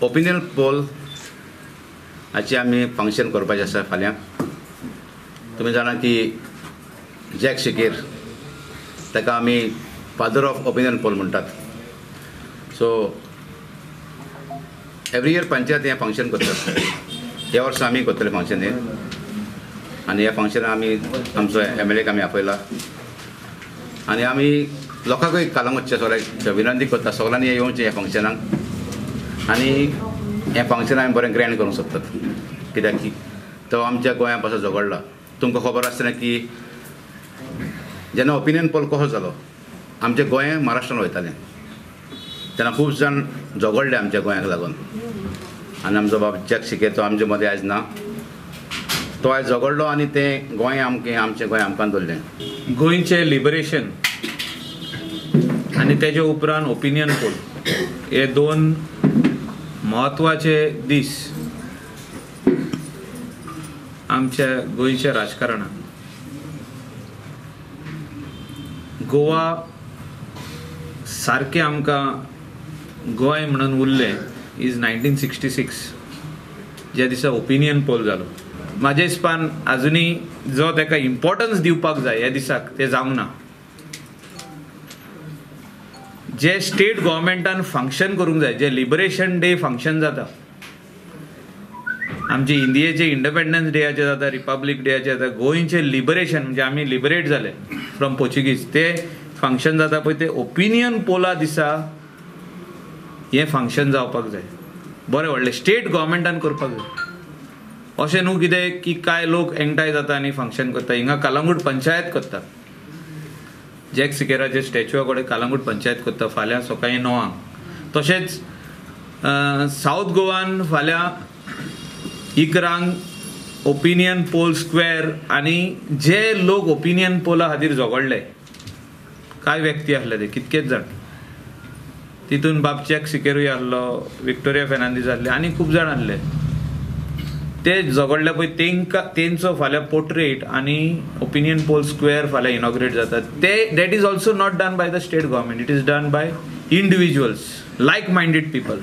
Opinion poll हाची आमी function करपाचें आसा फाल्यां. तुमी जाणा की जॅक शिकेर ताका आमी फादर ऑफ ओपिनियन पोल म्हणटात. सो एवरी इयर पंचायत हें फंक्शन करतात. ह्या वर्सा आमी करतले फंक्शन हें, आनी ह्या फंक्शनाक आमी आमचो MLA आमी आपयला आनी आमी लोकांकूय कालंगूटच्या सगळ्याक विनंती करता सगळ्यांनी येवचें ह्या फंक्शनाक आनी हें फंक्शन आमी बरें ग्रँड करूंक सोदतात. कित्याक की तो आमच्या गोंया पासो झगडला. तुमकां खबर आसतना की जेन्ना ओपिनियन पोल कसो जालो आमचें गोंय महाराष्ट्रान वयतालें तेन्ना खूब जाण झगडले आमच्या गोंयाक लागून. आनी आमचो बाब जॅक शिकेर तो आमचे मदें आयज ना. तो आयज झगडलो आनी तें गोंय आमचें गोंय आमकां दवरलें. गोंयचें लिबरेशन आनी तेजे उपरांत ओपिनियन पोल हे दोन म्हत्वाचे दीस आमच्या गोंयच्या राजकारणांत. गोवा सारकें आमकां गोंय म्हणून उरलें इज 1966 ज्या दिसा ओपिनियन पोल जालो. म्हाजे हिसपान आजुनी जो ताका इम्पॉर्टन्स दिवपाक जाय ह्या दिसाक तें जावंक ना. जे स्टेट गव्हर्मेंटान फंक्शन करूंक जाय, जे लिबरेशन डे फंक्शन जाता, आमचे इंडियेचे इंडिपेंडन्स डेयाचे जाता, रिपब्लीक डेयाचे जाता, गोंयचे लिबरेशन म्हणजे आमी लिबरेट जाले फ्रॉम पोर्चुगीज ते फंक्शन जाता पळय ते ओपिनियन पोला दिसा हें फंक्शन जावपाक जाय. बरें व्हडलें स्टेट गव्हर्मेंटान करपाक जाय. अशें न्हू कितें की कांय लोक एकठांय जाता आनी फंक्शन करता. हिंगा कालंगूट पंचायत करता. जॅक सिकेराचे स्टॅच्युआ कडेन कालंगूट पंचायत करता फाल्यां सकाळीं 9 तशेंच सावथ गोवान फाल्यां इकरांक ओपिनियन पोल स्क्वेअर आनी जे लोक ओपिनियन पोला खातीर झगडले कांय व्यक्ती आसले ते कितकेच जाण तितून बाब जॅक सिकेरूय आसलो, विक्टोरिया फेर्नांदीस आसले आनी खूब जाण आसले. ते झगडले पळय तेंचो फाल्यां पोर्ट्रेट आनी ओपिनियन पोल स्क्वेअर फाल्यां इनॉग्रेट जाता. That is also not done by the state government. It is done by individuals like minded people.